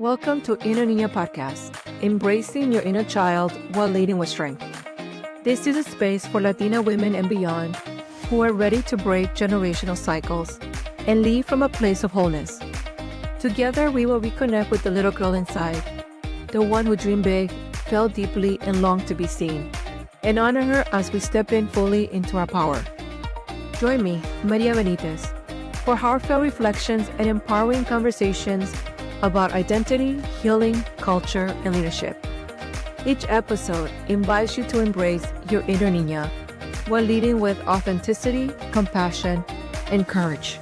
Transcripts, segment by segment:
Welcome to Inner Niña podcast, embracing your inner child while leading with strength. This is a space for Latina women and beyond who are ready to break generational cycles and lead from a place of wholeness. Together, we will reconnect with the little girl inside, the one who dreamed big, felt deeply, and longed to be seen, and honor her as we step in fully into our power. Join me, Maria Benitez, for heartfelt reflections and empowering conversations about identity, healing, culture, and leadership. Each episode invites you to embrace your inner niña while leading with authenticity, compassion, and courage.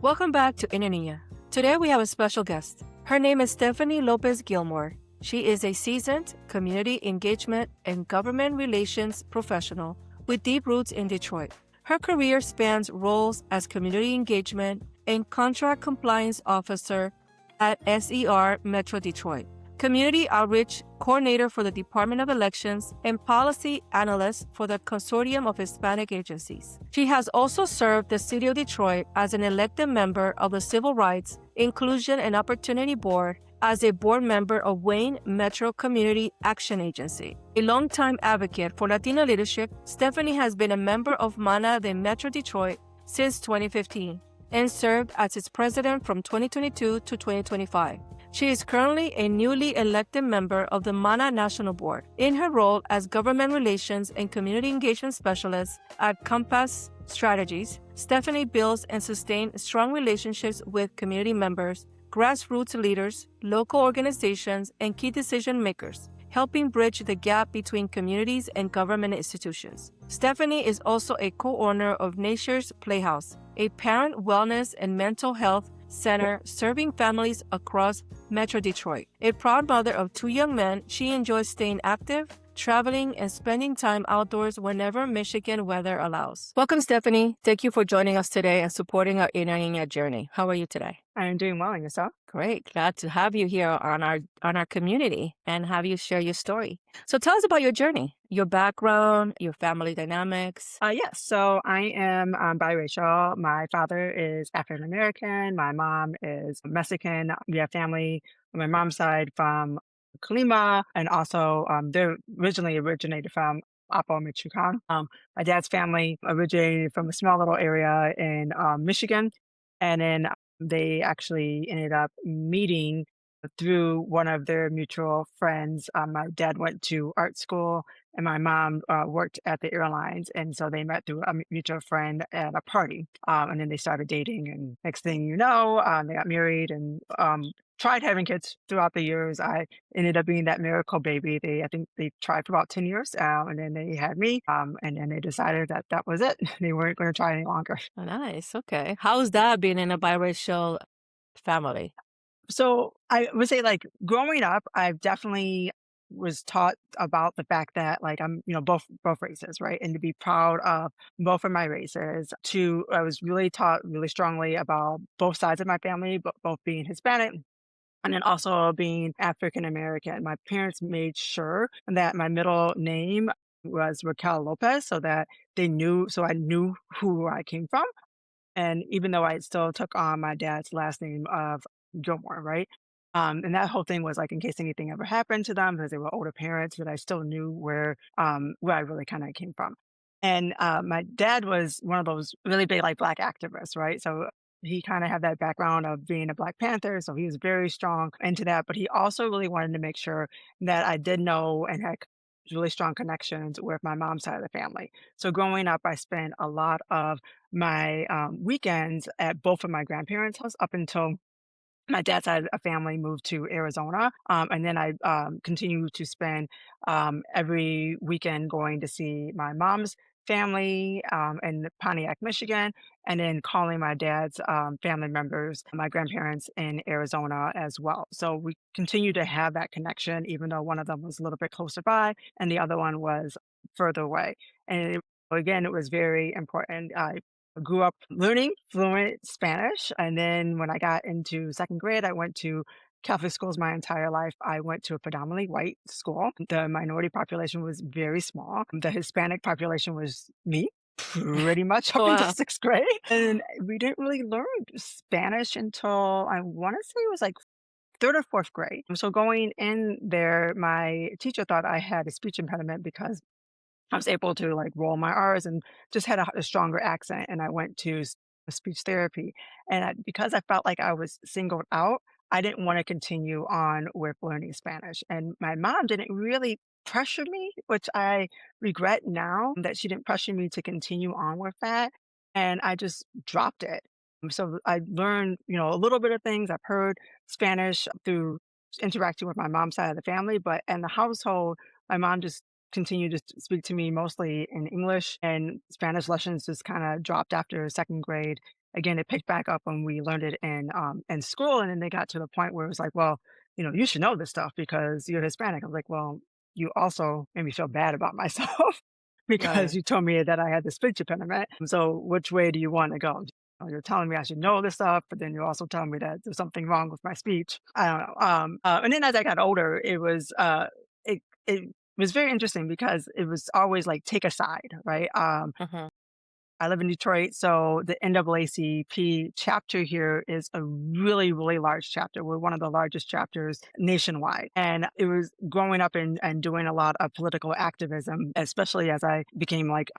Welcome back to Inner Niña. Today we have a special guest. Her name is Stephanie Lopez Gilmore. She is a seasoned community engagement and government relations professional with deep roots in Detroit. Her career spans roles as community engagement and contract compliance officer at SER Metro Detroit, community outreach coordinator for the Department of Elections, and policy analyst for the Consortium of Hispanic Agencies. She has also served the City of Detroit as an elected member of the Civil Rights, Inclusion, and Opportunity Board, as a board member of Wayne Metro Community Action Agency. A longtime advocate for Latina leadership, Stephanie has been a member of MANA de Metro Detroit since 2015 and served as its president from 2022 to 2025. She is currently a newly elected member of the MANA National Board. In her role as Government Relations and Community Engagement Specialist at Compass Strategies, Stephanie builds and sustains strong relationships with community members, grassroots leaders, local organizations, and key decision makers, helping bridge the gap between communities and government institutions. Stephanie is also a co-owner of Nature Playhouse, a parent wellness and mental health center serving families across Metro Detroit. A proud mother of 2 young men, she enjoys staying active, traveling, and spending time outdoors whenever Michigan weather allows. Welcome, Stephanie. Thank you for joining us today and supporting our Inner Niña journey. How are you today? I am doing well, and yourself? Great. Glad to have you here on our community and have you share your story. So tell us about your journey, your background, your family dynamics. Yes. So I am biracial. My father is African American. My mom is Mexican. We have family on my mom's side from Colima, and also they're originally originated from Apo, Michoacan. My dad's family originated from a small little area in Michigan, and then they actually ended up meeting through one of their mutual friends. My dad went to art school and my mom worked at the airlines. And so they met through a mutual friend at a party. And then they started dating. And next thing you know, they got married and tried having kids throughout the years. I ended up being that miracle baby. I think they tried for about 10 years and then they had me. And then they decided that that was it. They weren't going to try any longer. Oh, nice. Okay. How's that being in a biracial family? So I would say, like, growing up, I definitely was taught about the fact that, like, I'm, both races, right? And to be proud of both of my races. I was really taught really strongly about both sides of my family, but both being Hispanic and then also being African American. My parents made sure that my middle name was Raquel Lopez so that so I knew who I came from. And even though I still took on my dad's last name of Gilmore, right? And that whole thing was like in case anything ever happened to them because they were older parents, but I still knew where I really kind of came from. And my dad was one of those really big like Black activists, right? So he kind of had that background of being a Black Panther, so he was very strong into that. But he also really wanted to make sure that I did know and had really strong connections with my mom's side of the family. So growing up, I spent a lot of my weekends at both of my grandparents' house up until my dad's side of the family moved to Arizona. And then I continued to spend every weekend going to see my mom's family in Pontiac, Michigan, and then calling my dad's family members, my grandparents in Arizona as well. So we continue to have that connection, even though one of them was a little bit closer by and the other one was further away. And again, it was very important. I grew up learning fluent Spanish. And then when I got into second grade, I went to Catholic schools my entire life. I went to a predominantly white school. The minority population was very small. The Hispanic population was me. pretty much up into Wow. 6th grade, and we didn't really learn Spanish until I wanna say it was, like, 3rd or 4th grade. So going in there, my teacher thought I had a speech impediment because I was able to, like, roll my R's and just had a stronger accent, and I went to speech therapy, and because I felt like I was singled out, I didn't wanna continue on with learning Spanish, and my mom didn't really pressure me, which I regret now that she didn't pressure me to continue on with that, and I just dropped it. So I learned, a little bit of things. I've heard Spanish through interacting with my mom's side of the family, but in the household, my mom just continued to speak to me mostly in English, and Spanish lessons just kind of dropped after 2nd grade. Again, it picked back up when we learned it in school, and then they got to the point where it was like, well, you should know this stuff because you're Hispanic. I was like, well, you also made me feel bad about myself because Right. you told me that I had this speech impediment. So which way do you want to go? You're telling me I should know this stuff, but then you're also telling me that there's something wrong with my speech. I don't know. And then as I got older, it was very interesting because it was always like take a side, right? Mhm. I live in Detroit, so the NAACP chapter here is a really, really large chapter. We're one of the largest chapters nationwide. And it was growing up and doing a lot of political activism, especially as I became like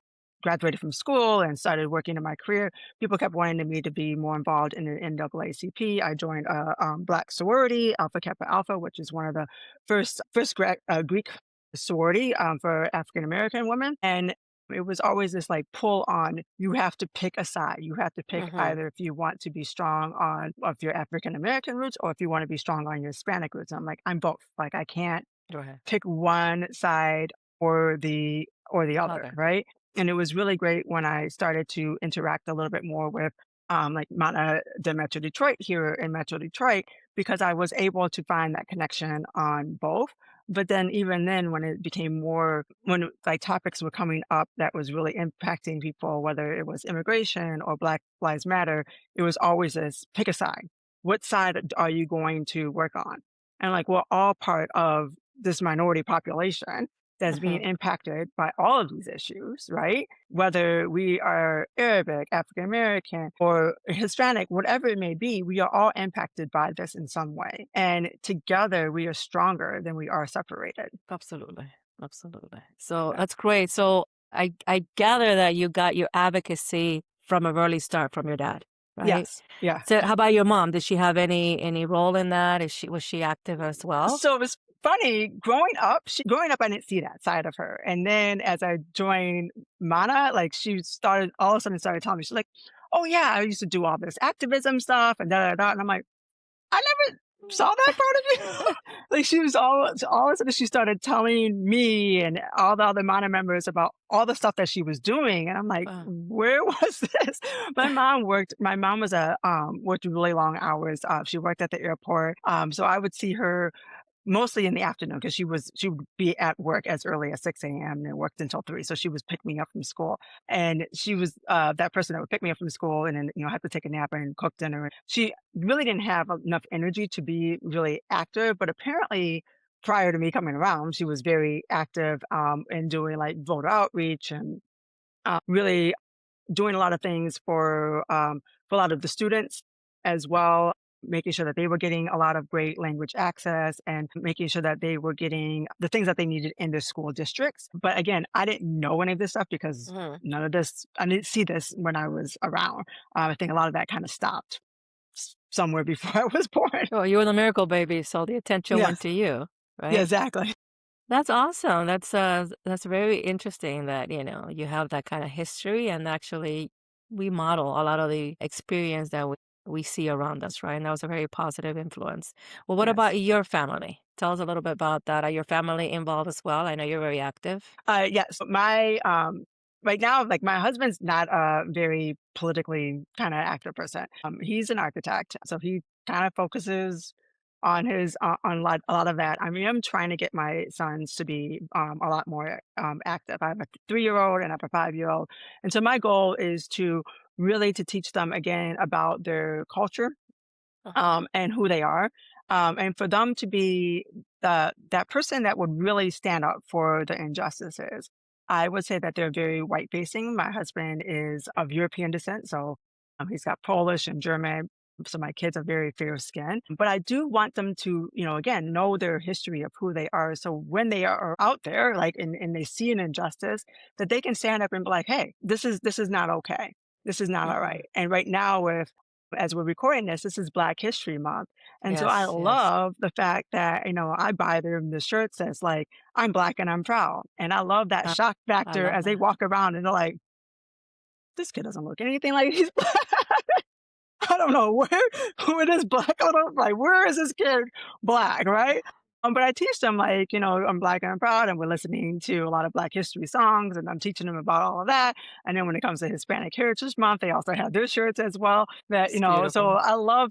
graduated from school and started working in my career. People kept wanting me to be more involved in the NAACP. I joined a Black sorority, Alpha Kappa Alpha, which is one of the first Greek sorority for African American women. And it was always this like pull on you have to pick a side. You have to pick Mhm. either if you want to be strong on of your African American roots or if you want to be strong on your Hispanic roots. I'm like, I'm both. Like I can't Right. pick one side or the other, Other. right? And it was really great when I started to interact a little bit more with like the Metro Detroit here in Metro Detroit because I was able to find that connection on both. But then even then when it became more when like topics were coming up that was really impacting people, whether it was immigration or Black Lives Matter, it was always this pick a side. What side are you going to work on? And like we're all part of this minority population that's being Mhm. impacted by all of these issues, right? Whether we are Arabic, African American, or Hispanic, whatever it may be, we are all impacted by this in some way. And together we are stronger than we are separated. Absolutely. Absolutely. So Yeah. that's great. So I gather that you got your advocacy from an early start from your dad, right? Yes. Yeah. So how about your mom? Did she have any role in that? Was she active as well? So it was funny growing up, I didn't see that side of her. And then as I joined Mana, like she started all of a sudden started telling me, she's like, oh yeah, I used to do all this activism stuff and da da da. And I'm like, I never saw that part of you. Like she was all of a sudden she started telling me and all the other Mana members about all the stuff that she was doing. And I'm like, Wow. where was this? My mom was a worked really long hours. She worked at the airport. So I would see her mostly in the afternoon because she would be at work as early as 6 AM and worked until 3, so she was pick me up from school, and she was, that person that would pick me up from school and then, have to take a nap and cook dinner. She really didn't have enough energy to be really active, but apparently prior to me coming around, she was very active, in doing, like, voter outreach and, really doing a lot of things for a lot of the students as well, making sure that they were getting a lot of great language access and making sure that they were getting the things that they needed in their school districts. But again, I didn't know any of this stuff because Mhm. I didn't see this when I was around. I think a lot of that kind of stopped somewhere before I was born. Oh, you were the miracle baby, so the attention went Yes. to you, Yeah, right? exactly. That's awesome. That's very interesting that, you have that kind of history and actually we model a lot of the experience that we see around us, right? And that was a very positive influence. Well, what Yes. about your family? Tell us a little bit about that. Are your family involved as well? I know you're very active. Yes, right now, like my husband's not a very politically kind of active person. He's an architect, so he kind of focuses on on a lot of that. I mean, I'm trying to get my sons to be a lot more active. I have a 3-year old and I have a 5-year old, and so my goal is to really to teach them again about their culture Uh-huh. and who they are, and for them to be that person that would really stand up for the injustices. I would say that they're very white facing. My husband is of European descent, so he's got Polish and German. So my kids are very fair skinned, but I do want them to, again, know their history of who they are. So when they are out there, like, and they see an injustice, that they can stand up and be like, "Hey, this is not okay. This is not all Hmm. right." And right now, as we're recording this is Black History Month, and so I Yes, yes. love the fact that I buy them the shirts that's like, "I'm Black and I'm proud," and I love that Uh, shock I factor love as they that. walk around and they're like, "This kid doesn't look anything like he's Black." I don't know who it is Black. I don't like, where is this kid Black, right? But I teach them, like, I'm Black and I'm proud, and we're listening to a lot of Black history songs, and I'm teaching them about all of that. And then when it comes to Hispanic Heritage Month, they also have their shirts as well. It's So beautiful. I love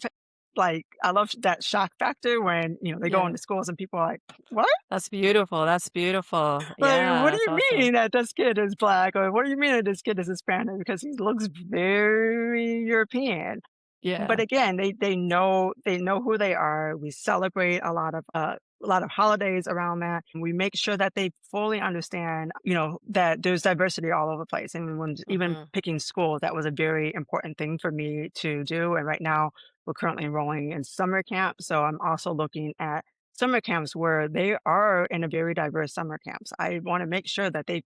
that shock factor when they go Yeah, into schools and people are like, "What? that's beautiful. That's beautiful. Like, Yeah, what do that's you awesome. mean that this kid is Black, or what do you mean that this kid is Hispanic?" Because he looks very European. But Yeah, again, they know who they are. We celebrate a lot of holidays around that. And we make sure that they fully understand, that there's diversity all over the place. And when even hmm, picking schools, that was a very important thing for me to do. And right now, we're currently enrolling in summer camp. So I'm also looking at summer camps where they are in a very diverse summer camps. I want to make sure that they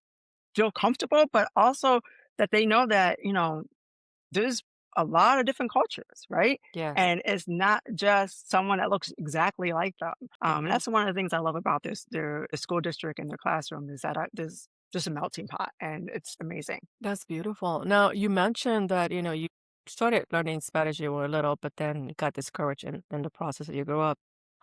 feel comfortable, but also that they know that, there's a lot of different cultures, right? yes. And it's not just someone that looks exactly like them. And Hmm. that's one of the things I love about their school district and their classroom is that there's just a melting pot, and it's amazing. That's beautiful. Now, you mentioned that, you started learning Spanish when you were little, but then got discouraged in the process as you grew up.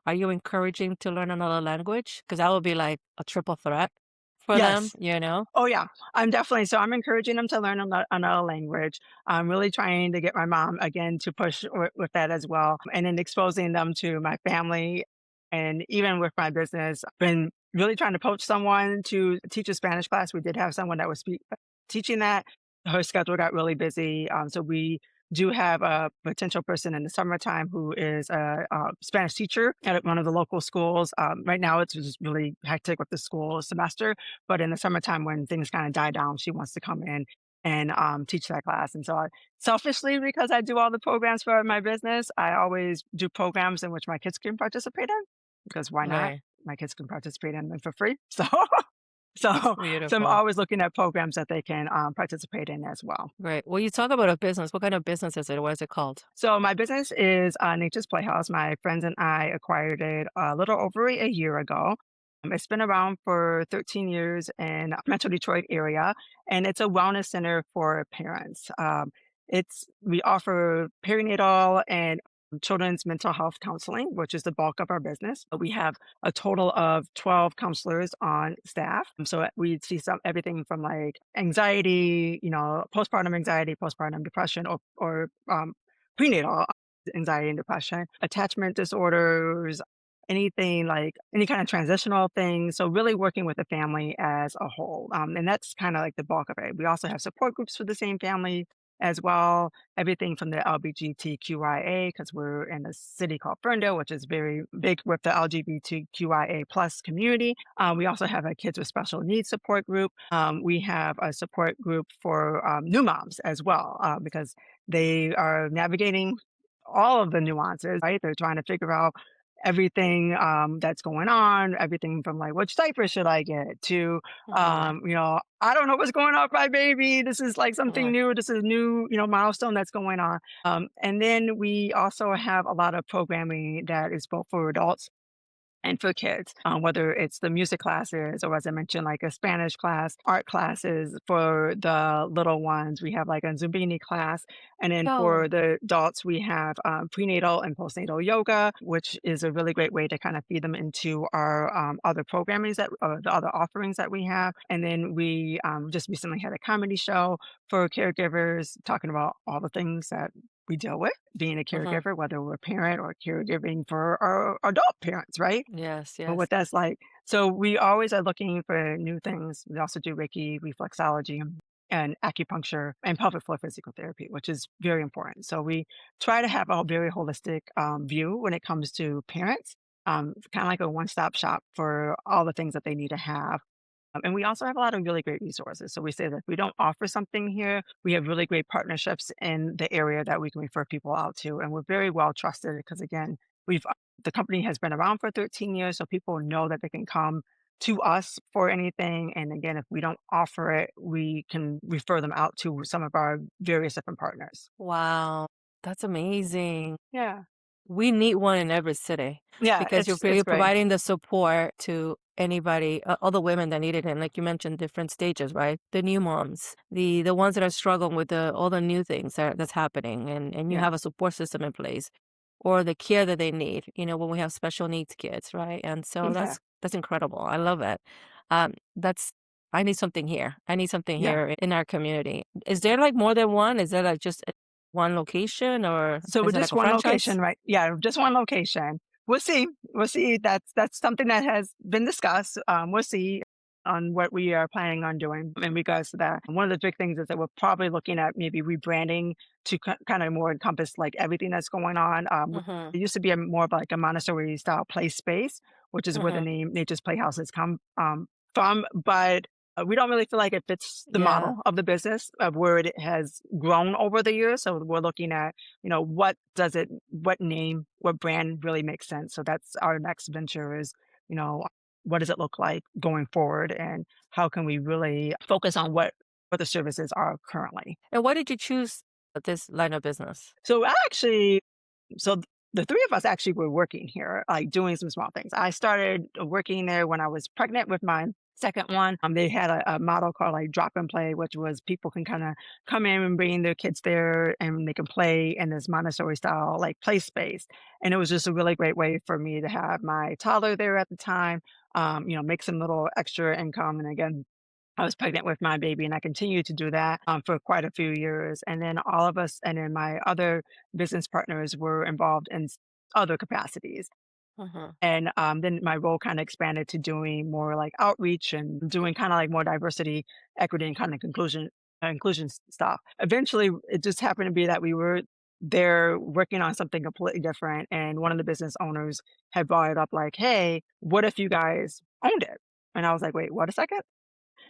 Are you encouraging to learn another language? Because that would be like a triple threat for them, Yes. you know? Oh, yeah. I'm encouraging them to learn another language. I'm really trying to get my mom, again, to push with that as well, and then exposing them to my family, and even with my business, I've been really trying to poach someone to teach a Spanish class. We did have someone that was teaching that. Her schedule got really busy, so we do have a potential person in the summertime who is a Spanish teacher at one of the local schools. Right now, it's just really hectic with the school semester, but in the summertime, when things kind of die down, she wants to come in and teach that class. And so, selfishly, because I do all the programs for my business, I always do programs in which my kids can participate in. Because why not? Right. My kids can participate in them for free. So, That's so I'm beautiful. always looking at programs that they can participate in as well. Great. Well, you talk about a business. What kind of business is it? What is it called? So my business is Nature's Playhouse. My friends and I acquired it a little over a year ago. It's been around for 13 years in Metro Detroit area, and it's a wellness center for parents. We offer perinatal and children's mental health counseling, which is the bulk of our business. We have a total of 12 counselors on staff. So we see everything from like anxiety, postpartum depression, or prenatal anxiety and depression, attachment disorders, anything like any kind of transitional thing. So really working with the family as a whole. And that's kind of like the bulk of it. We also have support groups for the same family as well. Everything from the LGBTQIA, because we're in a city called Ferndale, which is very big with the LGBTQIA plus community. We also have a kids with special needs support group. We have a support group for new moms as well, because they are navigating all of the nuances, right? They're trying to figure out everything that's going on, everything from like, which diaper should I get to, Hmm. I don't know what's going on with my baby. This is like something Right. new. This is a new, milestone that's going on. And then we also have a lot of programming that is both for adults and for kids, whether it's the music classes or, as I mentioned, like a Spanish class, art classes for the little ones. We have like a Zumbini class. And then for Oh, the adults, we have prenatal and postnatal yoga, which is a really great way to kind of feed them into our other the other offerings that we have. And then we just recently had a comedy show for caregivers talking about all the things that we deal with being a hmm, caregiver, whether we're a parent or caregiving for our adult parents, right? yes, Or yes. what that's like. So we always are looking for new things. We also do Reiki, reflexology, and acupuncture and pelvic floor physical therapy, which is very important. So we try to have a very holistic view when it comes to parents, kind of like a one-stop shop for all the things that they need to have. And we also have a lot of really great resources. So we say that if we don't offer something here, we have really great partnerships in the area that we can refer people out to. And we're very well trusted because, again, we've the company has been around for 13 years, so people know that they can come to us for anything. And again, if we don't offer it, we can refer them out to some of our various different partners. Wow, that's amazing. Yeah. We need one in every city Yeah, because it's you're great. providing the support to anybody, all the women that need it, and like you mentioned, different stages, right? The new moms, the ones that are struggling with all the new things that's happening, and you Yeah. have a support system in place, or the care that they need. When we have special needs kids, right? And so Yeah. that's incredible. I love it. That's I need something here. I need something Yeah. here in our community. Is there like more than one? Is there like just one location, or So is with it like just a one franchise? location, right? Yeah, just one location. We'll see. We'll see. That's something that has been discussed. We'll see on what we are planning on doing in regards to that. One of the big things is that we're probably looking at maybe rebranding to kind of more encompass like everything that's going on. Mhm, It used to be more of like a Montessori style play space, which is where the mhm. name Nature's Playhouse has come from. But we don't really feel like it fits the Yeah, model of the business of where it has grown over the years. So we're looking at what name, what brand really makes sense. So that's our next venture is, you know, what does it look like going forward and how can we really focus on what the services are currently. and why did you choose this line of business? So I actually so the three of us actually were working here, like doing some small things. I started working there when I was pregnant with my second one. They had a model called like drop and play, which was people can kind of come in and bring their kids there and they can play in this Montessori style like play space. And it was just a really great way for me to have my toddler there at the time, make some little extra income. And again, I was pregnant with my baby and I continued to do that for quite a few years. And then all of us, and then my other business partners were involved in other capacities. Mhm, And then my role kind of expanded to doing more like outreach and doing kind of like more diversity, equity, and kind of inclusion stuff. Eventually, it just happened to be that we were there working on something completely different. And one of the business owners had brought it up like, hey, what if you guys owned it? And I was like, wait, what a second?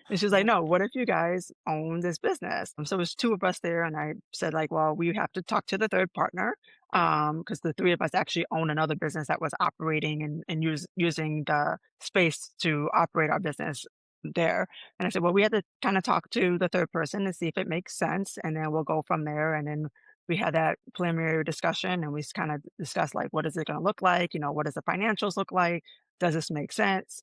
And she was like, mhm, "No, what if you guys own this business?" So it was 2 of us there, and I said like, "Well, we have to talk to the 3rd partner, because the 3 of us actually own another business that was operating and using the space to operate our business there." And I said, "Well, we had to kinda talk to the 3rd person to see if it makes sense, and then we'll go from there." And then we had that preliminary discussion, and we kinda discussed, like, what is it gonna look like? What does the financials look like? Does this make sense?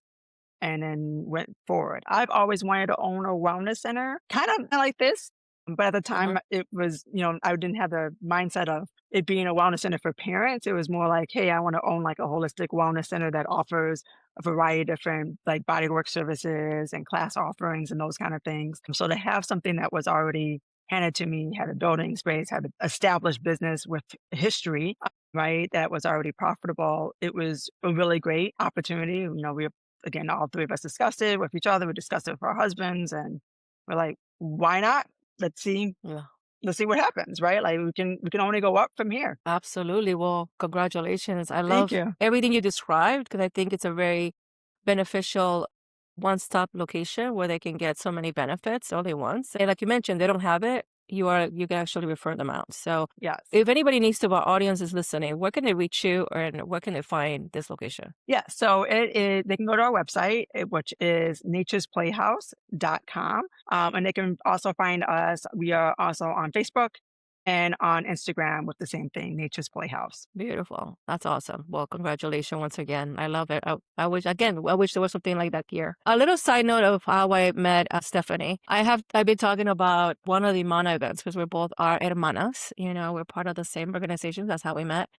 And then went forward. I've always wanted to own a wellness center, kind of like this, but at the time mhm, it was, I didn't have the mindset of it being a wellness center for parents. It was more like, hey, I want to own like a holistic wellness center that offers a variety of different like bodywork services and class offerings and those kind of things. So to have something that was already handed to me, had a building space, had an established business with history, right, that was already profitable. It was a really great opportunity. We again, all 3 of us discussed it with each other, we discussed it with our husbands, and we're like, "Why not? Let's see yeah, let's see what happens," right? Like, we can only go up from here. absolutely. Well, congratulations. I Thank love you. everything you described because I think it's a very beneficial one-stop location where they can get so many benefits all at once. And like you mentioned, they don't have it. You can actually refer them out. So Yes. if anybody needs to, our audience is listening, where can they reach you and where can they find this location? Yeah, so it is they can go to our website, which is naturesplayhouse.com, and they can also find us. We are also on Facebook and on Instagram with the same thing, Nature's Playhouse. Beautiful. That's awesome. Well, congratulations once again. I love it. I wish there was something like that here. A little side note of how I met Stephanie. I've been talking about one of the Mana events because we both are hermanas. We're part of the same organization. That's how we met.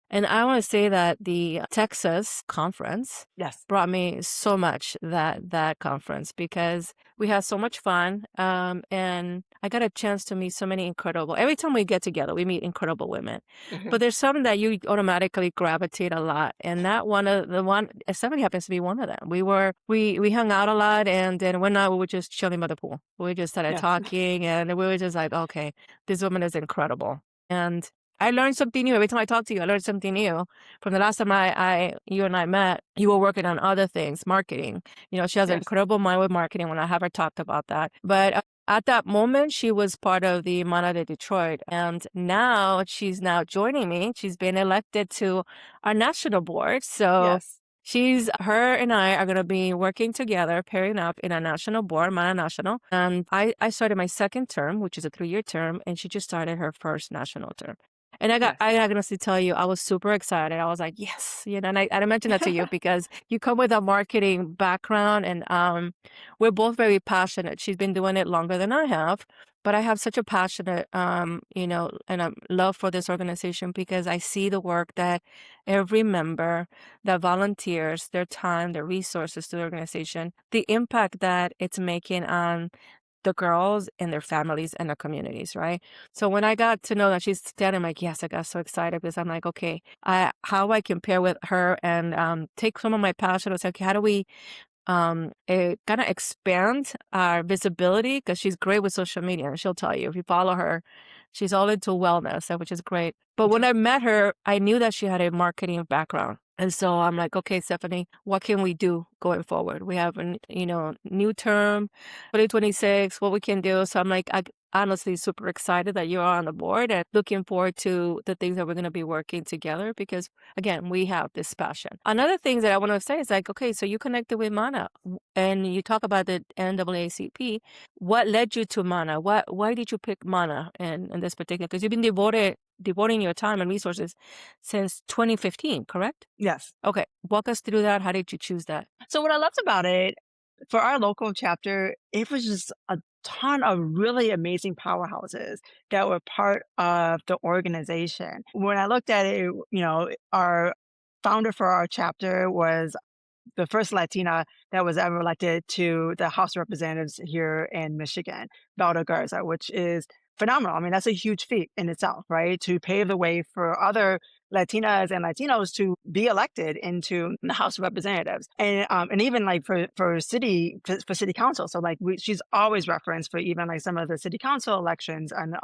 And I want to say that the Texas conference Yes. brought me so much that conference because we had so much fun, and I got a chance to meet so many incredible. Every time we get together, we meet incredible women, Mhm. but there's some that you automatically gravitate a lot, and that one of the one somebody happens to be one of them. We hung out a lot, and then one night we were just chilling by the pool. We just started Yes. talking, and we were just like, okay, this woman is incredible, and I learned something new. Every time I talk to you, I learned something new. From the last time you and I met, you were working on other things, marketing. She has an Yes. incredible mind with marketing when I have her talked about that. But at that moment, she was part of the Mana de Detroit. And now she's now joining me. She's been elected to our national board. So Yes. her and I are going to be working together, pairing up in a national board, Mana National. And I started my second term, which is a 3-year term, and she just started her first national term. And Yes. I honestly tell you, I was super excited. I was like, yes, and I mentioned that to you because you come with a marketing background, and we're both very passionate. She's been doing it longer than I have, but I have such a passionate, and a love for this organization because I see the work that every member that volunteers their time, their resources to the organization, the impact that it's making on the girls and their families and their communities, right? So when I got to know that she's standing, I'm like, yes, I got so excited because I'm like, okay, how I can pair with her and take some of my passion and say, okay, how do we it kind of expand our visibility because she's great with social media and she'll tell you if you follow her, she's all into wellness, which is great. But when I met her, I knew that she had a marketing background. And so I'm like, okay, Stephanie, what can we do going forward? We have a new term, 2026, what we can do. So I'm like, I honestly super excited that you're on the board and looking forward to the things that we're going to be working together because again, we have this passion. Another thing that I want to say is like, okay, so you connected with Mana and you talk about the NAACP. What led you to Mana? Why did you pick Mana in this particular? Because you've been devoting your time and resources since 2015, correct? Yes. Okay, walk us through that. How did you choose that? So what I loved about it, for our local chapter, it was just a ton of really amazing powerhouses that were part of the organization. When I looked at it, our founder for our chapter was the first Latina that was ever elected to the House of Representatives here in Michigan, Valda Garza, which is phenomenal. I mean, that's a huge feat in itself, right? To pave the way for other Latinas and Latinos to be elected into the House of Representatives, and even like for city council. So like she's always referenced for even like some of the city council elections and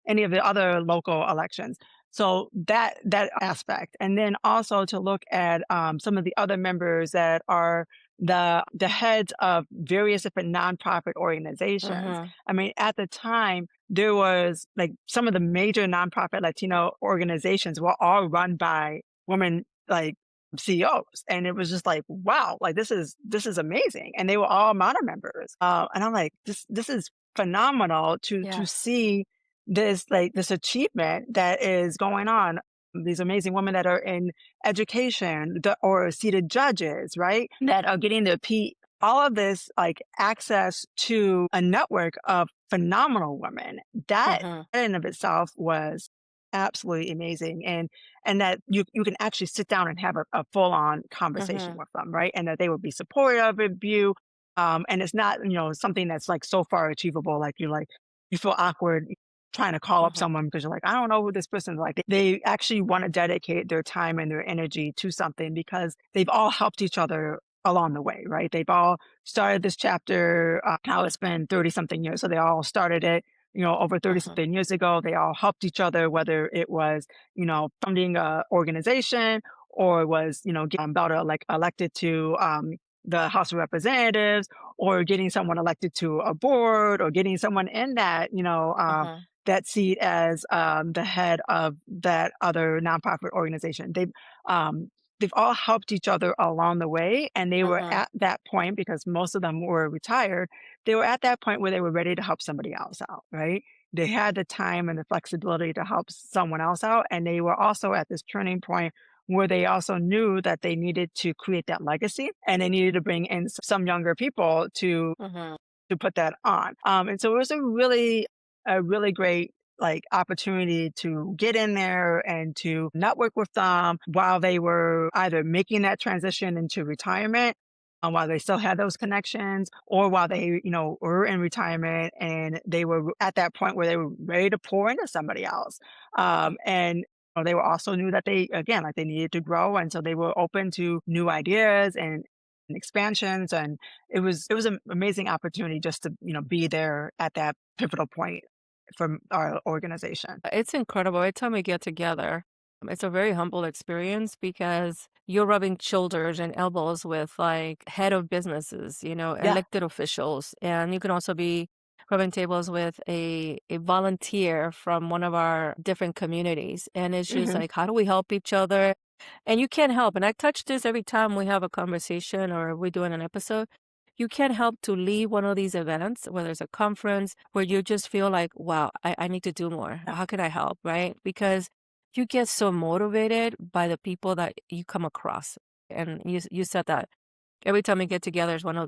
any of the other local elections. So that aspect, and then also to look at some of the other members that are the heads of various different nonprofit organizations. Mm-hmm. I mean, at the time, there was like some of the major nonprofit Latino organizations were all run by women, like CEOs, and it was just like, wow, like this is amazing, and they were all Mana members, and I'm like, this is phenomenal to Yes. see this achievement that is going on. These amazing women that are in education or seated judges, right? That are getting their all of this like access to a network of phenomenal women. That Mm-hmm. in and of itself was absolutely amazing. And that you can actually sit down and have a full on conversation Mm-hmm. with them, right? And that they would be supportive of you. And it's not, something that's like so far achievable, like you feel awkward trying to call up Mm-hmm. someone because you're like, I don't know who this person is. Like they actually want to dedicate their time and their energy to something because they've all helped each other along the way, right? They've all started this chapter, now it's been 30 something years. So they all started it, over 30 Mm-hmm. something years ago. They all helped each other, whether it was, funding a organization or was, getting about like elected to, the House of Representatives or getting someone elected to a board or getting someone in that, Mm-hmm. that seat as the head of that other nonprofit organization. They've all helped each other along the way, and they were Mm-hmm. at that point because most of them were retired. They were at that point where they were ready to help somebody else out, right? They had the time and the flexibility to help someone else out, and they were also at this turning point where they also knew that they needed to create that legacy and they needed to bring in some younger people Mm-hmm. to put that on. And so it was a really great like opportunity to get in there and to network with them while they were either making that transition into retirement, while they still had those connections, or while they, were in retirement and they were at that point where they were ready to pour into somebody else. And they were also knew that they, again, like they needed to grow. And so they were open to new ideas and expansions. And it was an amazing opportunity just to, be there at that pivotal point from our organization. It's incredible. Every time we get together, it's a very humble experience because you're rubbing shoulders and elbows with like head of businesses, Yeah. elected officials, and you can also be rubbing tables with a volunteer from one of our different communities. And it's just Hmm. like, how do we help each other? And you can't help. And I touch this every time we have a conversation or we're doing an episode. You can't help to leave one of these events, whether it's a conference, where you just feel like, wow, I need to do more. Yeah. How can I help? Right? Because you get so motivated by the people that you come across. And you said that every time we get together is one of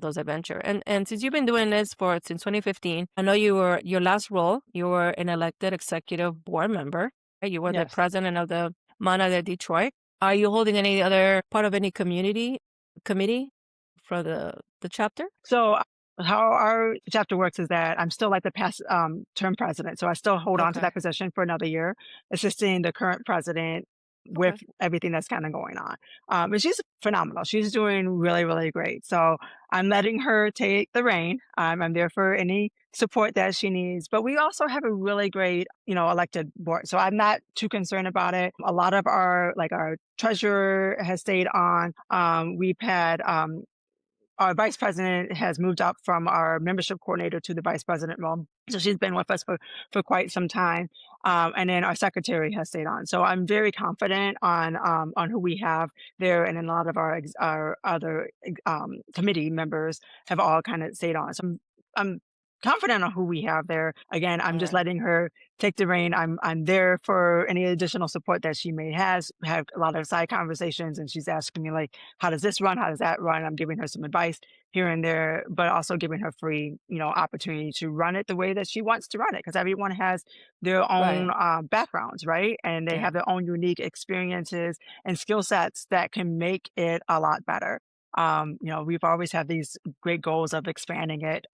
those adventure. And since you've been doing this for since 2015, I know your last role, you were an elected executive board member. Right? You were the Yes. president of the Mana de Detroit. Are you holding any other part of any committee for the chapter? So how our chapter works is that I'm still like the past term president. So I still hold on to Okay. that position for another year, assisting the current president with Okay. everything that's kind of going on. And she's phenomenal. She's doing really, really great. So I'm letting her take the reign. I'm there for any support that she needs. But we also have a really great, elected board. So I'm not too concerned about it. A lot of our treasurer has stayed on. We've had our vice president has moved up from our membership coordinator to the vice president role. So she's been with us for quite some time. And then our secretary has stayed on. So I'm very confident on who we have there. And then a lot of our other committee members have all kind of stayed on. So I'm confident on who we have there. Again, I'm All just right. letting her take the reign. I'm there for any additional support that she may have a lot of side conversations, and she's asking me like, how does this run? How does that run? I'm giving her some advice here and there, but also giving her free, opportunity to run it the way that she wants to run it. Because everyone has their own Right. backgrounds, right? And they Yeah. have their own unique experiences and skill sets that can make it a lot better. We've always had these great goals of expanding it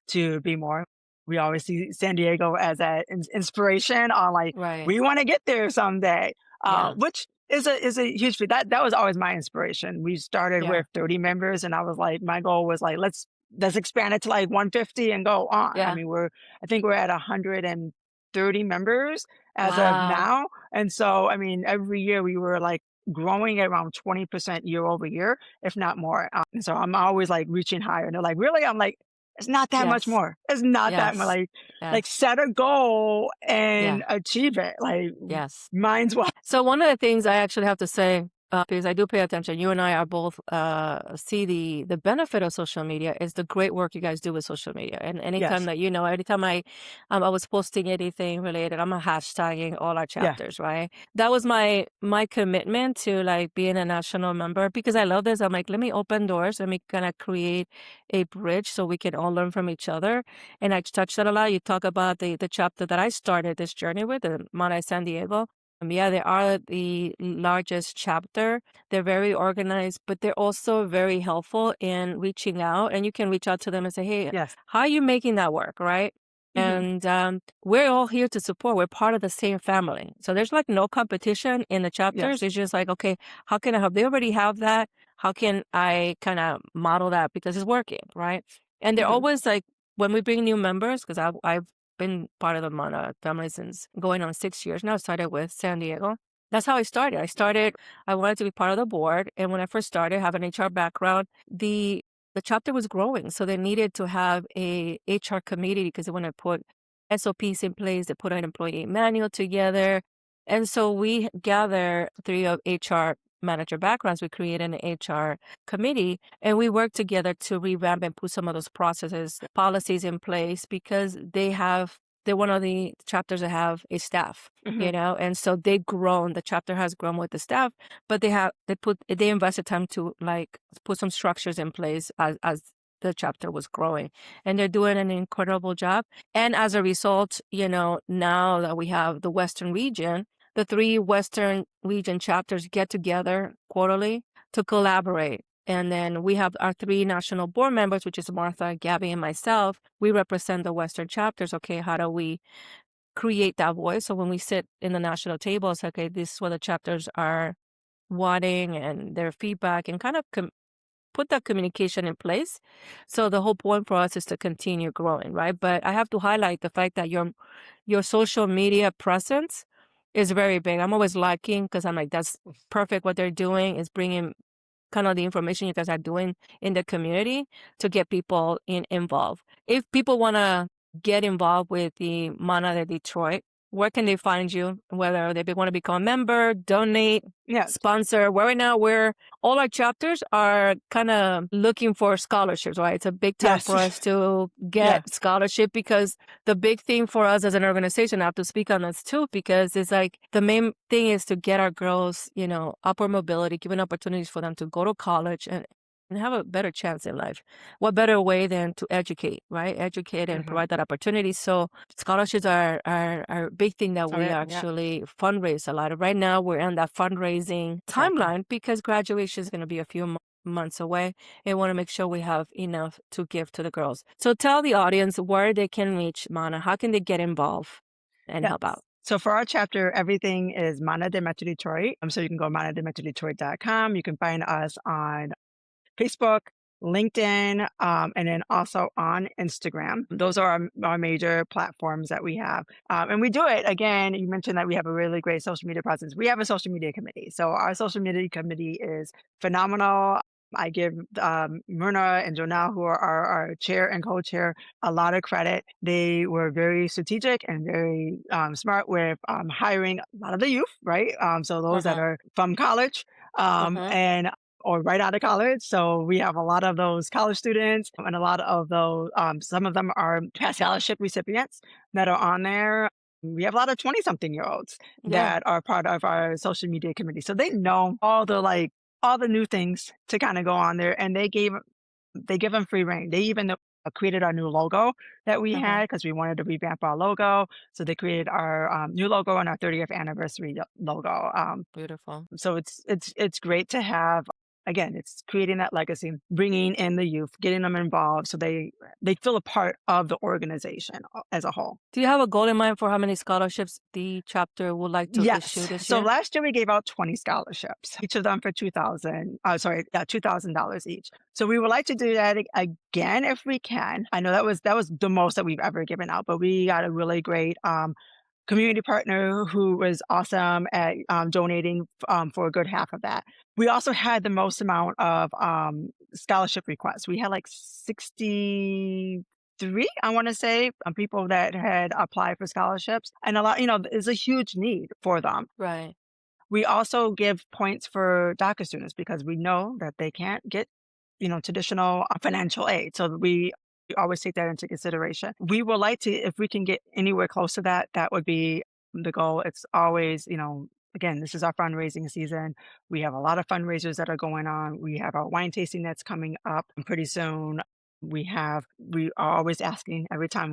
to be more. We always see San Diego as an inspiration on like Right. we want to get there someday, Yeah. which is a huge that was always my inspiration. We started Yeah. with 30 members, and I was like, my goal was like let's expand it to like 150 and go on. I Yeah. mean, I think we're at 130 members as of Wow. now, and so I mean, every year we were like growing at around 20% year over year, if not more. And so I'm always like reaching higher. And they're like, really? I'm like, it's not that much Yes. more. It's not that much. Yes. Like Yes. set a goal Yeah. and achieve it. Like Yes. mine's what? So one of the things I actually have to say, because I do pay attention, you and I are both see the benefit of social media is the great work you guys do with social media. And anytime Yes. that anytime I was posting anything related, I'm a hashtagging all our Yeah. chapters, right? That was my commitment to like being a national member because I love this. I'm like, let me open doors, let me kind of create a bridge so we can all learn from each other. And I touched that a lot. You talk about the chapter that I started this journey with, the Monterey San Diego. Yeah, they are the largest chapter. They're very organized, but they're also very helpful in reaching out. And you can reach out to them and say, hey, Yes. how are you making that work? Right. Hmm. And we're all here to support. We're part of the same family. So there's like no competition in the chapters. Yes. It's just like, okay, how can I help? They already have that. How can I kind of model that because it's working? Right. And they're Hmm. always like, when we bring new members, because I've been part of the Mana family since going on 6 years now. I started with San Diego. That's how I started. I wanted to be part of the board. And when I first started, have an HR background, the chapter was growing. So they needed to have a HR committee because they want to put SOPs in place. They put an employee manual together. And so we gather three of HR manager backgrounds. We created an HR committee and we work together to revamp and put some of those processes, policies in place because they're one of the chapters that have a staff, Hmm. and so the chapter has grown with the staff, but they invested time to like put some structures in place as the chapter was growing and they're doing an incredible job. And as a result, now that we have the Western region, the three Western region chapters get together quarterly to collaborate. And then we have our three national board members, which is Martha, Gabby, and myself. We represent the Western chapters. Okay, how do we create that voice? So when we sit in the national tables, okay, this is what the chapters are wanting and their feedback and kind of put that communication in place. So the whole point for us is to continue growing, right? But I have to highlight the fact that your social media presence is very big. I'm always liking because I'm like, that's perfect. What they're doing is bringing kind of the information you guys are doing in the community to get people involved. If people want to get involved with the Mana de Detroit, where can they find you? Whether they want to become a member, donate, Yes. sponsor. Where right now we're all our chapters are kind of looking for scholarships, right? It's a big time Yes. for us to Yes. get scholarship because the big thing for us as an organization, I have to speak on this too, because it's like the main thing is to get our girls, upward mobility, giving opportunities for them to go to college and have a better chance in life. What better way than to educate, right? Educate and provide that opportunity. So scholarships are a big thing that we Yeah. actually fundraise a lot of. Right now, we're on that fundraising Exactly. timeline because graduation is going to be a few months away. And want to make sure we have enough to give to the girls. So tell the audience where they can reach Mana. How can they get involved and Yes. help out? So for our chapter, everything is Mana de Metro Detroit. So you can go manademetrodetroit.com. You can find us on Facebook, LinkedIn, and then also on Instagram. Those are our major platforms that we have. And we do it, again, you mentioned that we have a really great social media presence. We have a social media committee. So our social media committee is phenomenal. I give Myrna and Jonelle, who are our chair and co-chair, a lot of credit. They were very strategic and very smart with hiring a lot of the youth, right? So those that are from college and or right out of college. So we have a lot of those college students and a lot of those, some of them are past scholarship recipients that are on there. We have a lot of 20-something-year-olds that are part of our social media committee. So they know all the new things to kind of go on there, and they give them free reign. They even created our new logo that we had because we wanted to revamp our logo. So they created our new logo and our 30th anniversary logo. Beautiful. So it's great to have. Again, it's creating that legacy, bringing in the youth, getting them involved so they feel a part of the organization as a whole. Do you have a goal in mind for how many scholarships the chapter would like to issue Yes. this So year? last year we gave out 20 scholarships, each of them for $2,000 each. So we would like to do that again if we can. I know that was the most that we've ever given out, but we got a really great community partner who was awesome at donating for a good half of that. We also had the most amount of scholarship requests. We had like 63, I want to say, people that had applied for scholarships. And a lot, there's a huge need for them. Right. We also give points for DACA students because we know that they can't get traditional financial aid. So we always take that into consideration. We would like to, if we can get anywhere close to that, that would be the goal. It's always, again, this is our fundraising season. We have a lot of fundraisers that are going on. We have our wine tasting that's coming up pretty soon. We are always asking every time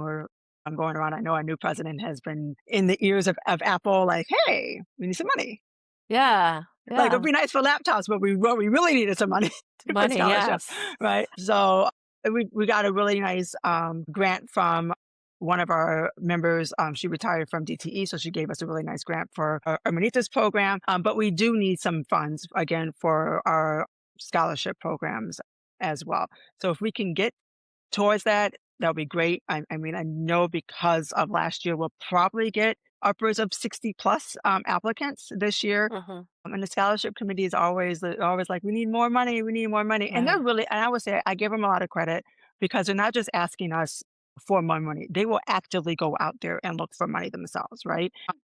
I'm going around. I know our new president has been in the ears of Apple, like, hey, we need some money. Yeah. Like, it'd be nice for laptops, but we really needed some money for Money, scholarship, yes. right? So we got a really nice grant from one of our members. She retired from DTE, so she gave us a really nice grant for our Hermanitas program. But we do need some funds, again, for our scholarship programs as well. So if we can get towards that, that'll be great. I mean, I know because of last year, we'll probably get upwards of 60 plus applicants this year. And the scholarship committee is always like, we need more money. And they're really, and I would say I give them a lot of credit because they're not just asking us for more money. They will actively go out there and look for money themselves, right?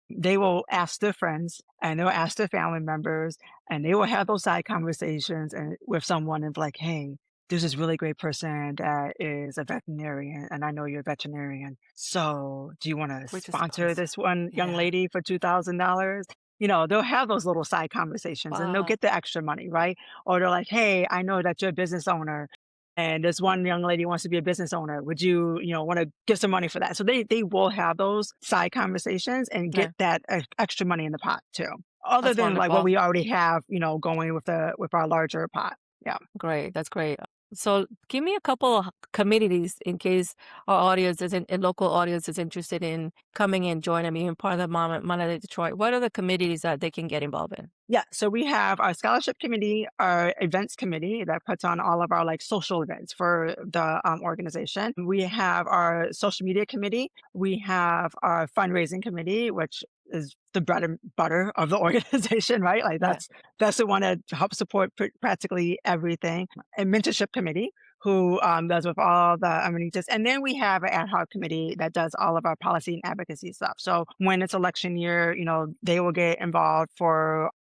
They will ask their friends and they'll ask their family members and they will have those side conversations and with someone and like, hey, there's this really great person that is a veterinarian and I know you're a veterinarian. So do you want to sponsor this one young lady for $2,000? They'll have those little side conversations and they'll get the extra money, right? Or they're like, hey, I know that you're a business owner and this one young lady wants to be a business owner. Would you, want to give some money for that? So they will have those side conversations and get that extra money in the pot too. Other That's than like what wonderful. we already have, going with our larger pot. Yeah. Great. That's great. So give me a couple of communities in case our audience is a local audience is interested in coming and joining me in part of the Monterey Detroit. What are the communities that they can get involved in? Yeah, so we have our scholarship committee, our events committee that puts on all of our like social events for the organization. We have our social media committee. We have our fundraising committee, which is the bread and butter of the organization, right? Like Yeah. that's the one that helps support practically everything. And mentorship committee, who does with all the amenities. And then we have an ad hoc committee that does all of our policy and advocacy stuff. So when it's election year, they will get involved for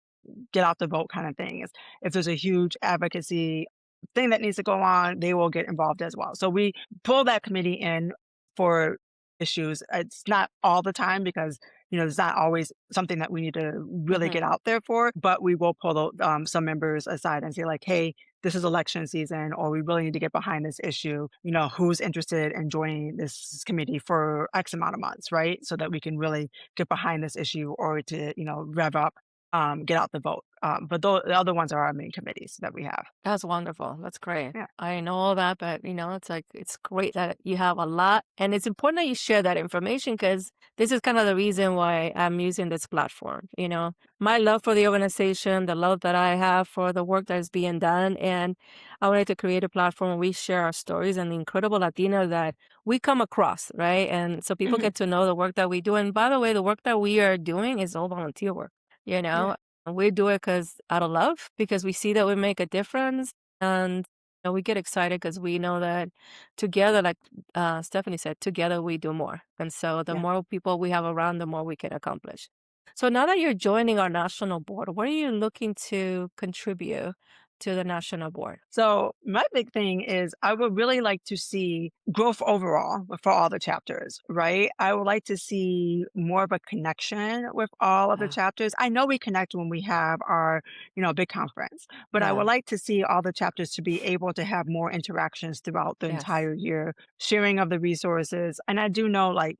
get out the vote kind of thing. If there's a huge advocacy thing that needs to go on, they will get involved as well. So we pull that committee in for issues. It's not all the time because it's not always something that we need to really Hmm. get out there for, but we will pull some members aside and say like, hey, this is election season, or we really need to get behind this issue. Who's interested in joining this committee for X amount of months, right? So that we can really get behind this issue or to, rev up get out the vote. But the other ones are our main committees that we have. That's wonderful. That's great. Yeah. I know all that, but it's like it's great that you have a lot, and it's important that you share that information because this is kind of the reason why I'm using this platform. My love for the organization, the love that I have for the work that is being done, and I wanted to create a platform where we share our stories and the incredible Latina that we come across, right? And so people Mhm. get to know the work that we do. And by the way, the work that we are doing is all volunteer work. You Yeah. know, we do it because out of love, because we see that we make a difference, and we get excited because we know that together, like Stephanie said, together we do more. And so the Yeah. more people we have around, the more we can accomplish. So now that you're joining our national board, what are you looking to contribute to the national board? So my big thing is I would really like to see growth overall for all the chapters, right? I would like to see more of a connection with all of the Yeah, chapters. I know we connect when we have our, big conference, but I would yeah, like to see all the chapters to be able to have more interactions throughout the yes, entire year, sharing of the resources. And I do know like,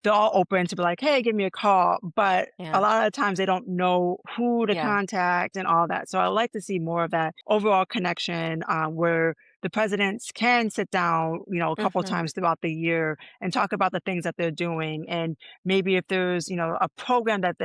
they're all open to be like, hey, give me a call. But a yeah, lot of times they don't know who to yeah, contact and all that. So I like to see more of that overall connection where the presidents can sit down, a couple hmm, times throughout the year and talk about the things that they're doing. And maybe if there's, a program that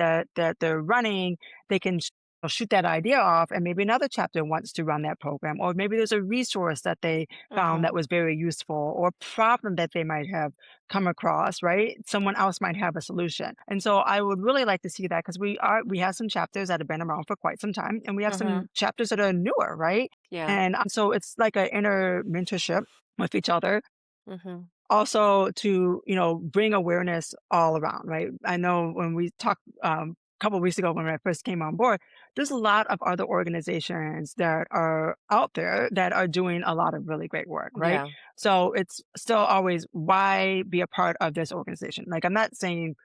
they're running, they can shoot that idea off and maybe another chapter wants to run that program, or maybe there's a resource that they found hmm, that was very useful, or problem that they might have come across, right? Someone else might have a solution. And so I would really like to see that because we have some chapters that have been around for quite some time and we have hmm, some chapters that are newer, right? yeah, And so it's like an inner mentorship with each other. hmm, Also to, bring awareness all around, right? I know when we talked a couple of weeks ago when I first came on board, there's a lot of other organizations that are out there that are doing a lot of really great work, right? yeah, So it's still always why be a part of this organization? Like I'm not saying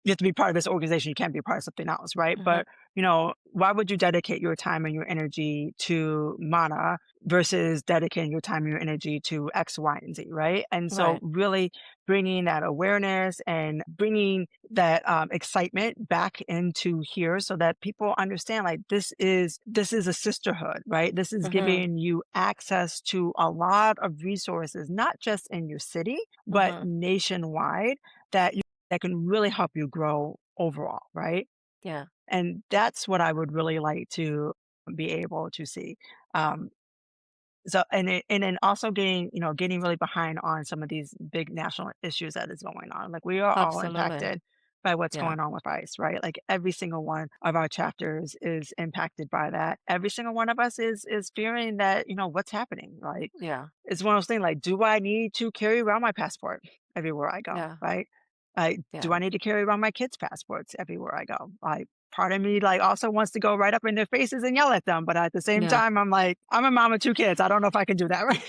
you have to be part of this organization, you can't be a part of something else, right? hmm, But, why would you dedicate your time and your energy to Mana versus dedicating your time and your energy to X, Y, and Z, right? And so right, really bringing that awareness and bringing that excitement back into here so that people understand like this is a sisterhood, right? This is hmm, giving you access to a lot of resources, not just in your city, but hmm, nationwide that can really help you grow overall, right? yeah, And that's what I would really like to be able to see. Um, so and then also getting really behind on some of these big national issues that is going on. Like we are all absolutely, impacted by what's yeah, going on with ICE, right? Like every single one of our chapters is impacted by that. Every single one of us is fearing that, what's happening. Like yeah, it's one of those things like, do I need to carry around my passport everywhere I go? yeah, Right? Do yeah, I need to carry around my kids' passports everywhere I go? Like part of me like also wants to go right up in their faces and yell at them, but at the same yeah. time, I'm like, I'm a mom of 2 kids. I don't know if I can do that right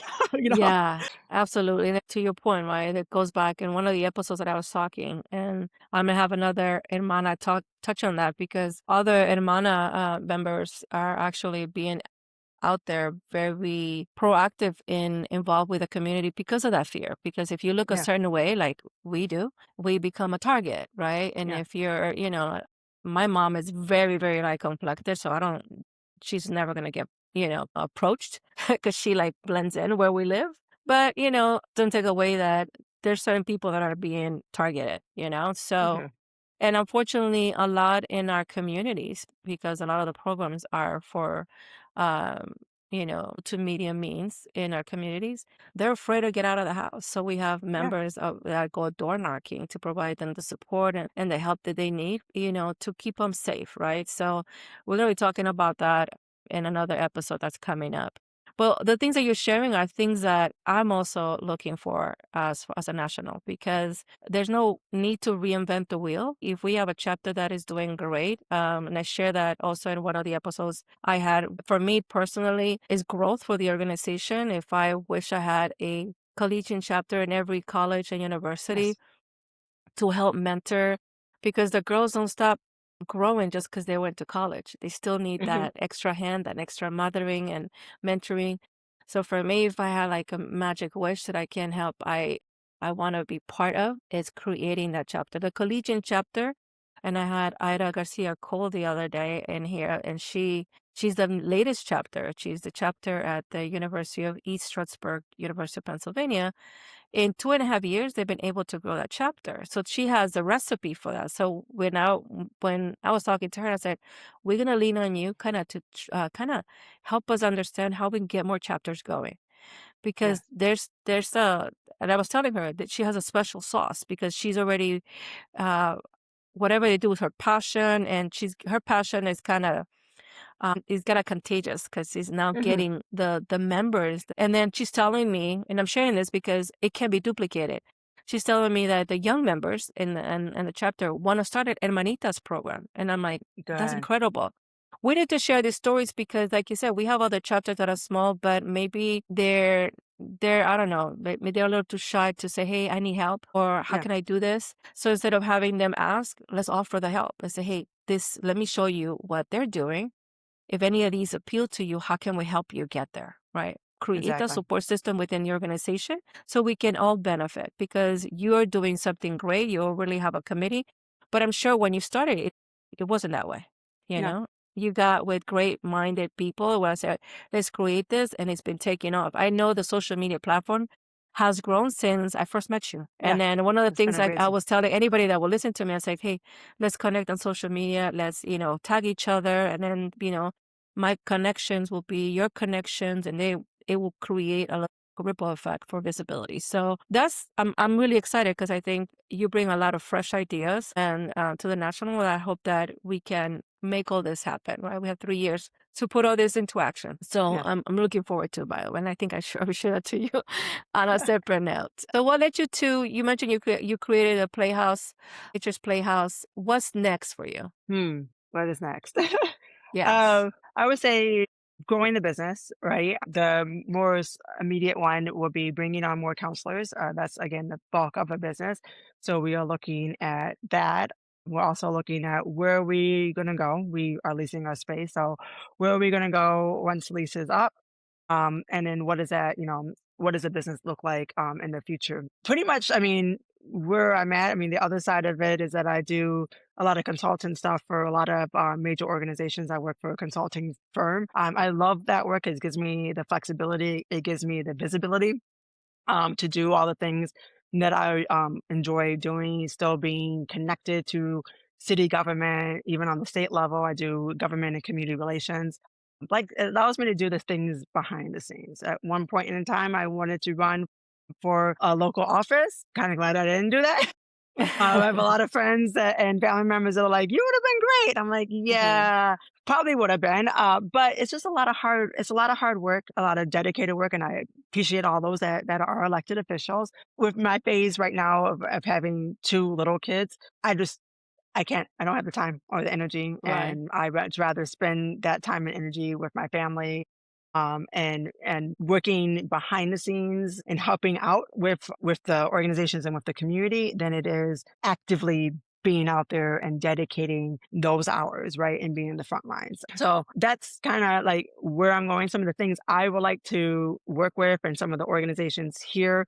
now. Yeah, absolutely. And to your point, right? It goes back in one of the episodes that I was talking, and I'm gonna have another hermana touch on that because other hermana members are actually being out there very proactive in involved with the community because of that fear. Because if you look a Yeah, certain way, like we do, we become a target, right? And yeah, if you're, my mom is very, very light complected, so I don't. She's never gonna get approached because she like blends in where we live. But, doesn't take away that there's certain people that are being targeted. So, Okay. and unfortunately, a lot in our communities, because a lot of the programs are for, um, to medium means in our communities, they're afraid to get out of the house. So we have Yeah. members that go door knocking to provide them the support and the help that they need, to keep them safe, right? So we're going to be talking about that in another episode that's coming up. But the things that you're sharing are things that I'm also looking for as a national, because there's no need to reinvent the wheel. If we have a chapter that is doing great, and I share that also in one of the episodes I had, for me personally, is growth for the organization. If I wish I had a collegiate chapter in every college and university Yes. to help mentor, because the girls don't stop growing just because they went to college. They still need Hmm. that extra hand, that extra mothering and mentoring. So for me, if I had like a magic wish that I can help, I want to be part of, is creating that chapter, the collegiate chapter. And I had Ida Garcia Cole the other day in here, and she's the latest chapter. She's the chapter at the University of East Stroudsburg, University of Pennsylvania. In 2.5 years, they've been able to grow that chapter. So she has the recipe for that. So when I was talking to her, I said, we're going to lean on you kind of to kind of help us understand how we can get more chapters going. Yes. Because and I was telling her that she has a special sauce, because she's already, uh, whatever they do with her passion, and her passion is kind of, is kind of contagious, because she's now Hmm. getting the members. And then she's telling me, and I'm sharing this because it can be duplicated. She's telling me that the young members in the chapter want to start an Hermanitas program. And I'm like, that's Good. incredible. We need to share these stories because, like you said, we have other chapters that are small, but maybe they're I don't know, maybe they're a little too shy to say, hey, I need help, or how Yeah. can I do this? So instead of having them ask, let's offer the help and say, hey, let me show you what they're doing. If any of these appeal to you, how can we help you get there? Right? Create a Exactly. support system within the organization so we can all benefit, because you're doing something great. You already have a committee, but I'm sure when you started it wasn't that way. You No. know, you got with great minded people where I said, let's create this, and it's been taking off. I know the social media platform has grown since I first met you. Yeah. And then one of the It's been things I amazing. was telling anybody that will listen to me, I said, hey, let's connect on social media. Let's, tag each other. And then, my connections will be your connections, and it will create a ripple effect for visibility. So I'm really excited, because I think you bring a lot of fresh ideas and to the national. I hope that we can make all this happen. Right, we have 3 years to put all this into action. So Yes. I'm looking forward to it, Bio, and I think I will share that to you on a separate note. So what led you to? You mentioned you created a playhouse, Nature's Playhouse. What's next for you? Hmm. What is next? Yes. I would say growing the business, right? The immediate one will be bringing on more counselors. That's again the bulk of a business. So we are looking at that. We're also looking at where we going to go. We are leasing our space. So where are we going to go once lease is up? And then what does that, what does the business look like in the future? Pretty much, I mean, where I'm at, I mean, the other side of it is that I do a lot of consultant stuff for a lot of major organizations. I work for a consulting firm. I love that work. It gives me the flexibility, it gives me the visibility to do all the things that I enjoy doing, still being connected to city government, even on the state level. I do government and community relations. Like it allows me to do the things behind the scenes. At one point in time, I wanted to run for a local office. Kind of glad I didn't do that. I have a lot of friends and family members that are like, "You would have been great." I'm like, Mhm. "Yeah, probably would have been." But it's just a lot of hard. It's a lot of hard work, a lot of dedicated work, and I appreciate all those that are elected officials. With my phase right now of having two little kids, I can't. I don't have the time or the energy, Right. and I'd rather spend that time and energy with my family, and working behind the scenes and helping out with the organizations and with the community than it is actively being out there and dedicating those hours, right, and being in the front lines. So that's kind of like where I'm going. Some of the things I would like to work with, and some of the organizations here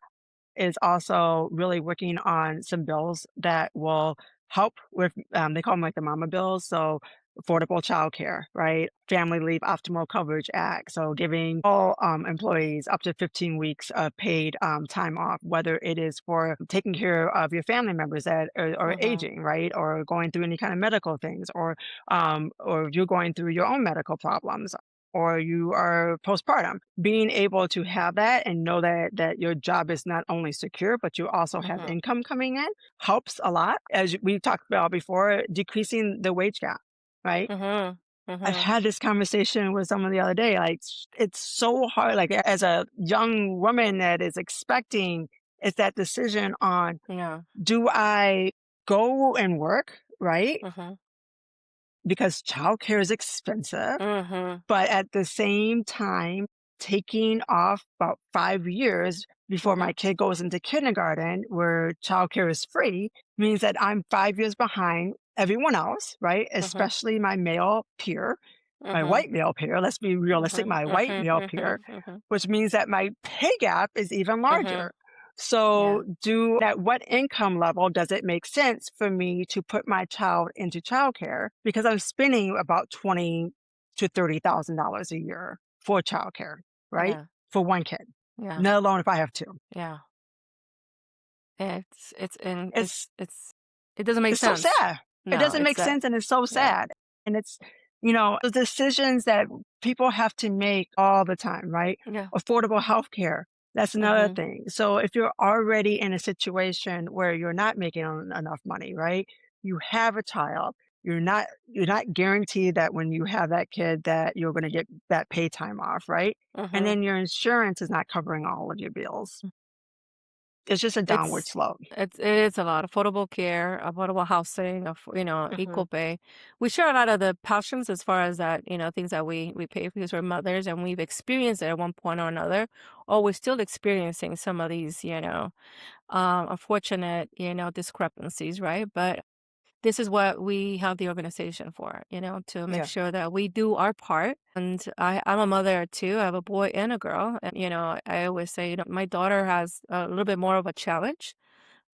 is also really working on some bills that will help with, they call them like the mama bills. So affordable childcare, right? Family Leave Optimal Coverage Act. So giving all employees up to 15 weeks of paid time off, whether it is for taking care of your family members that are Mhm. aging, right? Or going through any kind of medical things, or you're going through your own medical problems, or you are postpartum, being able to have that and know that your job is not only secure, but you also have Mhm. income coming in helps a lot. As we talked about before, decreasing the wage gap, right? Mhm. I've Mhm. had this conversation with someone the other day. Like, it's so hard. Like, as a young woman that is expecting, it's that decision on, Yeah. do I go and work, right? Mhm. Because childcare is expensive. Mhm. But at the same time, taking off about 5 years before my Mhm. kid goes into kindergarten, where childcare is free, means that I'm 5 years behind everyone else, right? Mhm. Especially my male peer, my Mhm. white male peer. Let's be realistic, Mhm. my white Mhm. male peer, Mhm. Mhm. which means that my pay gap is even Mhm. larger. Yeah. So, at what income level does it make sense for me to put my child into childcare? Because I'm spending about to $30,000 a year for childcare, right? Yeah. For one kid, Yeah. let alone if I have two. Yeah. It's and It's it doesn't make It's so sense. sad. It No, doesn't it's make that. sense, and it's so Yeah. sad. And it's, the decisions that people have to make all the time, right? Yeah. Affordable healthcare, that's another Mhm. thing. So if you're already in a situation where you're not making enough money, right? You have a child, you're not guaranteed that when you have that kid that you're gonna get that pay time off, right? And Mhm. then your insurance is not covering all of your bills. It's just a downward It's slope. it is a lot. Affordable care, affordable housing, Mhm. equal pay. We share a lot of the passions as far as that, things that we pay for because we're mothers and we've experienced it at one point or another, or we're still experiencing some of these, unfortunate, discrepancies, right? But this is what we have the organization for, to make Yeah, sure that we do our part. And I'm a mother too. I have a boy and a girl. And, I always say, my daughter has a little bit more of a challenge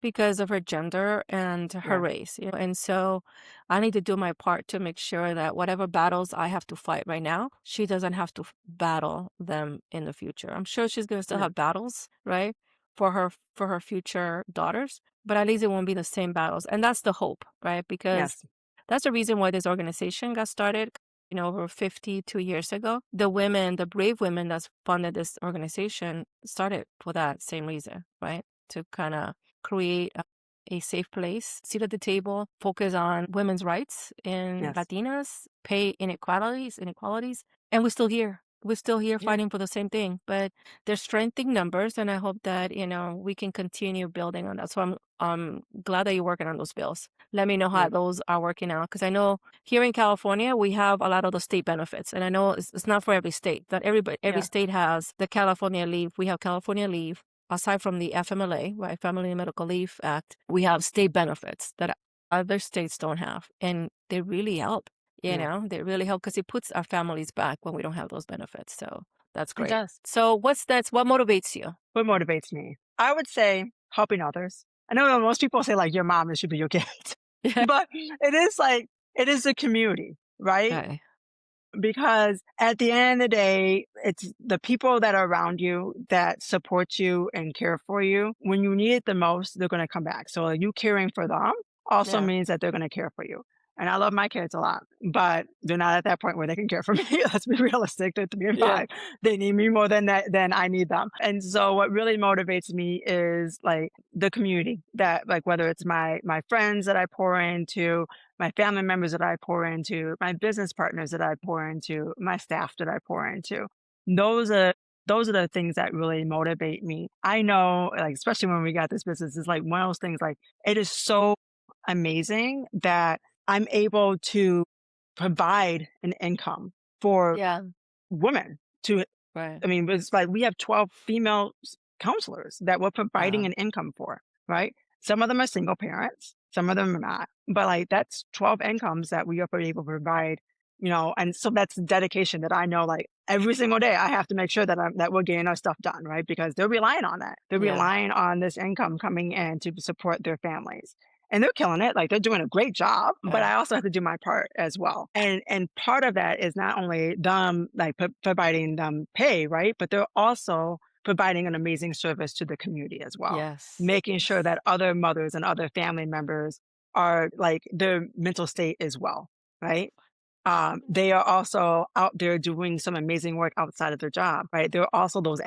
because of her gender and her yeah, race, And so I need to do my part to make sure that whatever battles I have to fight right now, she doesn't have to battle them in the future. I'm sure she's going to still yeah, have battles, right? For her future daughters, but at least it won't be the same battles. And that's the hope, right? Because yes, that's the reason why this organization got started, over 52 years ago. The women, the brave women that's funded this organization started for that same reason, right? To kind of create a safe place, sit at the table, focus on women's rights in yes. Latinas, pay inequalities, and we're still here. We're still here Yeah, fighting for the same thing, but there's strength in numbers, and I hope that we can continue building on that. So I'm glad that you're working on those bills. Let me know how yeah, those are working out because I know here in California we have a lot of the state benefits, and I know it's not for every state. Not every yeah, state has the California leave. We have California leave aside from the FMLA, right, Family and Medical Leave Act, we have state benefits that other states don't have. And they really help, yeah. they really help because it puts our families back when we don't have those benefits. So that's It great. does. So what motivates you? What motivates me? I would say helping others. I know most people say like your mom, it should be your kids, Yeah. but it is the community, right? Okay. Because at the end of the day, it's the people that are around you that support you and care for you. When you need it the most, they're going to come back. So you caring for them also Yeah. means that they're going to care for you. And I love my kids a lot, but they're not at that point where they can care for me. Let's be realistic. They're 3 and 5. Yeah. They need me more than I need them. And so what really motivates me is like the community that, like, whether it's my friends that I pour into, my family members that I pour into, my business partners that I pour into, my staff that I pour into. Those are those are the things that really motivate me. I know, like, especially when we got this business, it's like one of those things, like, it is so amazing that I'm able to provide an income for Yeah. women to Right. I mean, it's like we have 12 female counselors that we're providing Wow. an income for, right? Some of them are single parents, some of them are not. But like that's 12 incomes that we are able to provide, and so that's dedication that I know like every single day I have to make sure that we're getting our stuff done, right? Because they're relying on that. They're Yeah. relying on this income coming in to support their families. and they're killing it. Like they're doing a great job, but Yeah. I also have to do my part as well. And part of that is not only them like providing them pay, right? But they're also providing an amazing service to the community as well, Yes. making sure Yes. that other mothers and other family members are like their mental state as well, right? They are also out there doing some amazing work outside of their job, right? They're also those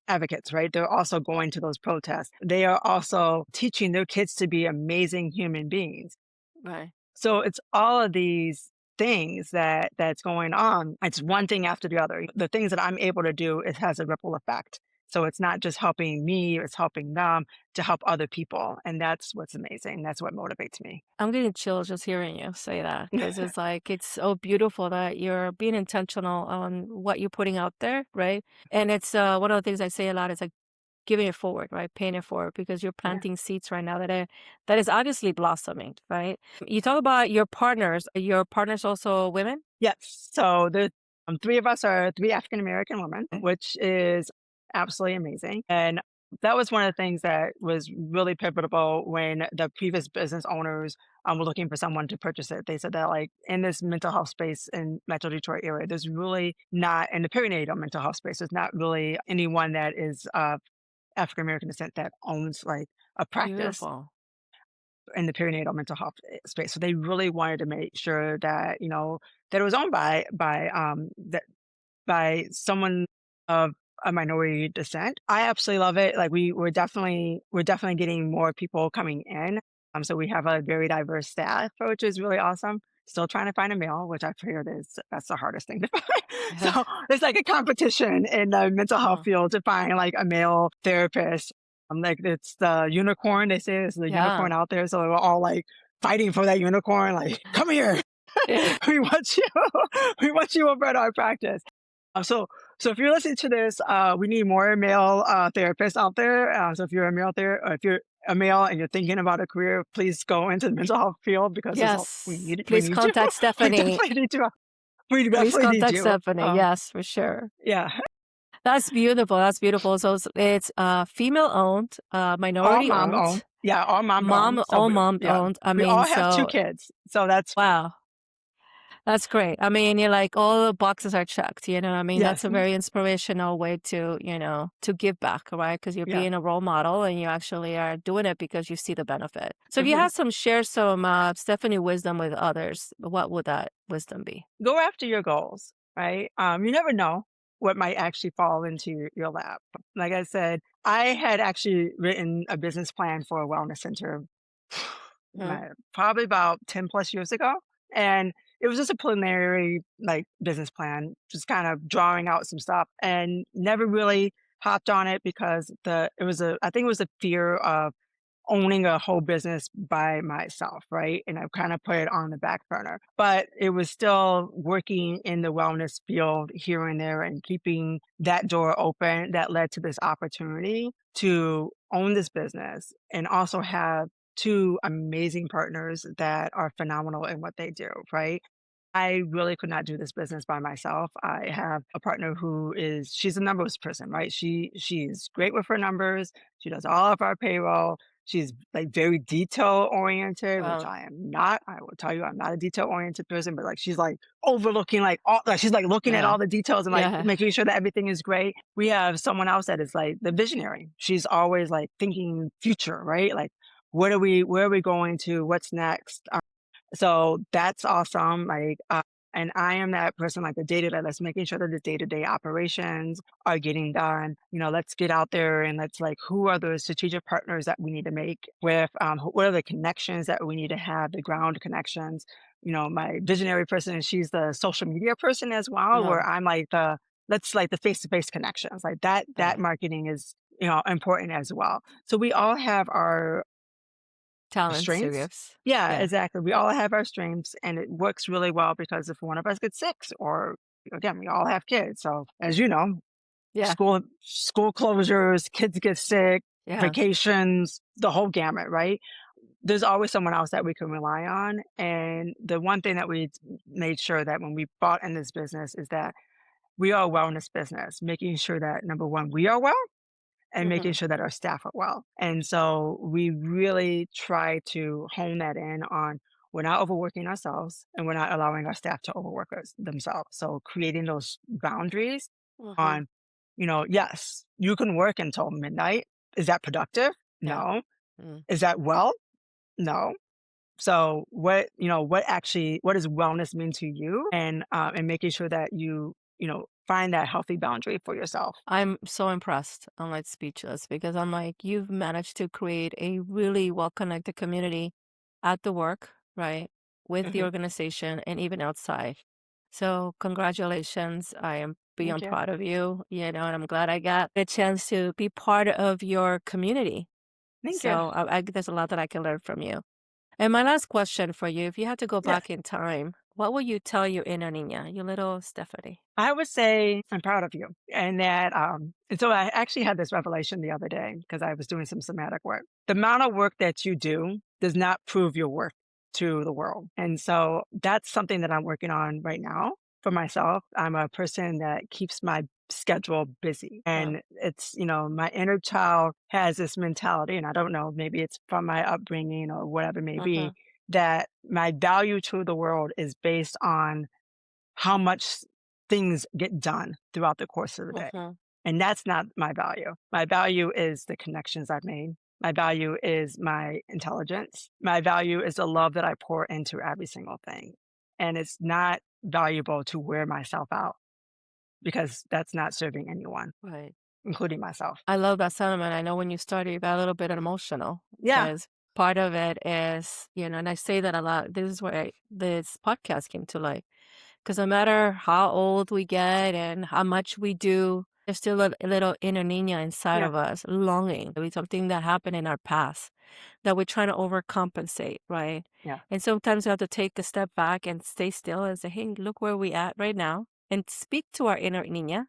advocates, right? They're also going to those protests. They are also teaching their kids to be amazing human beings. Right. So it's all of these things that's going on. It's one thing after the other. The things that I'm able to do, it has a ripple effect. So it's not just helping me, it's helping them to help other people. And that's what's amazing. That's what motivates me. I'm getting chills just hearing you say that because it's like it's so beautiful that you're being intentional on what you're putting out there, right? And it's one of the things I say a lot is like giving it forward, right? Paying it forward because you're Yeah. planting seeds right now that is obviously blossoming, right? You talk about your partners. Are your partners also women? Yes. So the three of us are three African American women, which is absolutely amazing. And that was one of the things that was really pivotal when the previous business owners were looking for someone to purchase it. They said that like in this mental health space in Metro Detroit area, there's really not in the perinatal mental health space. There's not really anyone that is African American descent that owns like a practice Beautiful. in the perinatal mental health space. So they really wanted to make sure that, that it was owned by someone of a minority descent. I absolutely love it. Like we're definitely getting more people coming in. So we have a very diverse staff, which is really awesome. Still trying to find a male, which I've heard that's the hardest thing to find. Yeah. So it's like a competition in the mental health Oh, field to find like a male therapist. Like it's the unicorn. They say it's the yeah. unicorn out there. So we're all like fighting for that unicorn. Like, come here. Yeah. we want you. We want you over at our practice. So if you're listening to this, we need more male therapists out there. So if you're a male if you're a male and you're thinking about a career, please go into the mental health field because we Yes. need we Please need you. contact We Stephanie. definitely need you. We Please definitely need contact you. Stephanie. Yes, for sure. Yeah, That's beautiful. That's beautiful. So it's female owned, all minority mom owned. owned, Yeah, all mom mom owned. So all mom yeah, owned. I we mean, all have two so kids. So that's wow. That's great. I mean, you're like all the boxes are checked, you know. I mean, that's yes, a very inspirational way to, to give back, right? Because you're yeah. being a role model and you actually are doing it because you see the benefit. So if you Mhm. had share some Stephanie wisdom with others, what would that wisdom be? Go after your goals, right? You never know what might actually fall into your lap. Like I said, I had actually written a business plan for a wellness center Mhm. probably about 10 plus years ago. And it was just a preliminary like business plan, just kind of drawing out some stuff and never really hopped on it because I think it was a fear of owning a whole business by myself, right? And I kind of put it on the back burner, but it was still working in the wellness field here and there and keeping that door open that led to this opportunity to own this business and also have two amazing partners that are phenomenal in what they do, right? I really could not do this business by myself. I have a partner she's a numbers person, right? She's great with her numbers. She does all of our payroll. She's like very detail oriented, which Wow. I am not. I will tell you, I'm not a detail oriented person, but like she's like overlooking like all like she's like looking at Yeah. all the details and like Yeah. making sure that everything is great. We have someone else that is like the visionary. She's always like thinking future, right? Like where are we going to? What's next? So that's awesome. And I am that person, like the day-to-day, that's making sure that the day-to-day operations are getting done. Let's get out there and let's like, who are the strategic partners that we need to make with, what are the connections that we need to have, the ground connections. My visionary person, she's the social media person as well, Uh-huh. where I'm like let's like the face-to-face connections, like that Yeah. marketing is, important as well. So we all have our Talent strengths? serious. Yeah, Yeah. exactly. We all have our strengths, and it works really well because if one of us gets sick, or again, we all have kids. So, as you know, Yeah. school closures, kids get sick, Yeah. vacations, the whole gamut, right? There's always someone else that we can rely on. And the one thing that we made sure that when we bought in this business is that we are a wellness business, making sure that number one, we are well, and making Mhm. sure that our staff are well. And so we really try to hone that in on we're not overworking ourselves and we're not allowing our staff to overwork themselves. So creating those boundaries Mhm. on, yes, you can work until midnight. Is that productive? Yeah. No. Mm. Is that well? No. So what does wellness mean to you? And making sure that you find that healthy boundary for yourself. I'm so impressed. I'm like speechless because I'm like, you've managed to create a really well-connected community at the work, right? With the Hmm. organization and even outside. So congratulations. I am Thank beyond you. proud of you, and I'm glad I got a chance to be part of your community. Thank you. So there's a lot that I can learn from you. And my last question for you, if you had to go Yes. back in time, what would you tell your inner Niña, your little Stephanie? I would say I'm proud of you. And so I actually had this revelation the other day because I was doing some somatic work. The amount of work that you do does not prove your worth to the world. And so that's something that I'm working on right now for myself. I'm a person that keeps my schedule busy. Yeah. And my inner child has this mentality, and I don't know, maybe it's from my upbringing or whatever it may Mm-hmm. be, that my value to the world is based on how much things get done throughout the course of the day. Mm-hmm. And that's not my value. My value is the connections I've made. My value is my intelligence. My value is the love that I pour into every single thing. And it's not valuable to wear myself out because that's not serving anyone, Right. including myself. I love that sentiment. I know when you started, you got a little bit emotional Yeah. because part of it is, and I say that a lot. This is where this podcast came to light. Because no matter how old we get and how much we do, there's still a little inner niña inside Yeah. of us longing. With something that happened in our past that we're trying to overcompensate, right? Yeah. And sometimes we have to take a step back and stay still and say, hey, look where we at right now and speak to our inner niña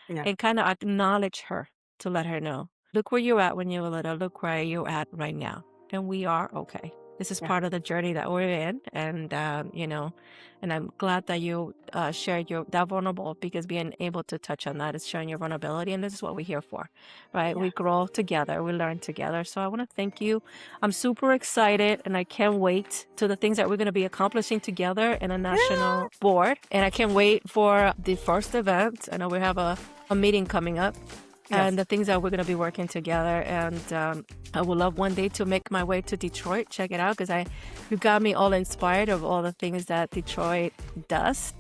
Yeah. and kind of acknowledge her to let her know, look where you were at when you were little, look where you're at right now. And we are okay. This is Yeah. part of the journey that we're in. And I'm glad that you shared that vulnerable because being able to touch on that is showing your vulnerability. And this is what we're here for, right? Yeah. We grow together, we learn together. So I want to thank you. I'm super excited and I can't wait to the things that we're going to be accomplishing together in a Yeah. national board. And I can't wait for the first event. I know we have a meeting coming up Yes. and the things that we're going to be working together. And I would love one day to make my way to Detroit, check it out, because you got me all inspired of all the things that Detroit does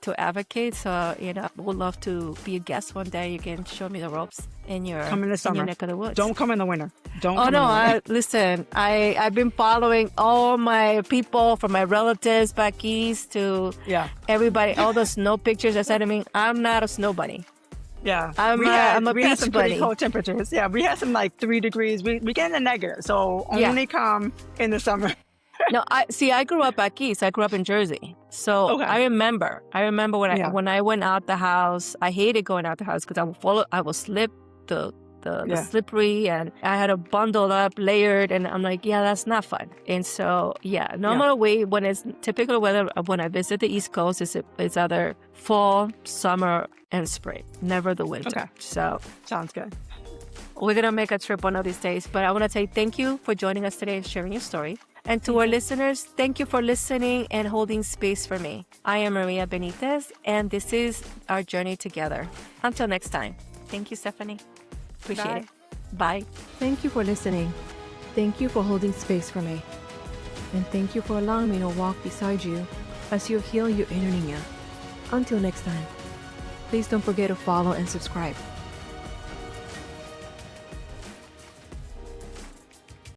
to advocate. So, I would love to be a guest one day. You can show me the ropes in your Come in the summer. neck of the woods. Don't come in the winter. Don't Oh come no! in the winter. Listen, I've been following all my people, from my relatives back east to Yeah. everybody, all the snow pictures. I said, I'm not a snow bunny. Yeah, I'm we a had beach some pretty bunny. cold temperatures. Yeah, we had some like 3 degrees. We get in the negative, so Yeah. only come in the summer. No, I grew up back east. I grew up in Jersey, so Okay. I remember Yeah. when I went out the house. I hated going out the house because I would slip the Yeah. slippery, and I had to bundle up, layered, and I'm like, yeah, that's not fun. And so, yeah, normally when it's typical weather, when I visit the East Coast, it's either fall, summer, and spring, never the winter. Okay. So Sounds good. we're gonna make a trip one of these days. But I want to say thank you for joining us today and sharing your story. And to our listeners, thank you for listening and holding space for me. I am Maria Benitez, and this is our journey together. Until next time. Thank you, Stephanie. Appreciate it. Bye. Thank you for listening. Thank you for holding space for me. And thank you for allowing me to walk beside you as you heal your inner niña. Until next time, please don't forget to follow and subscribe.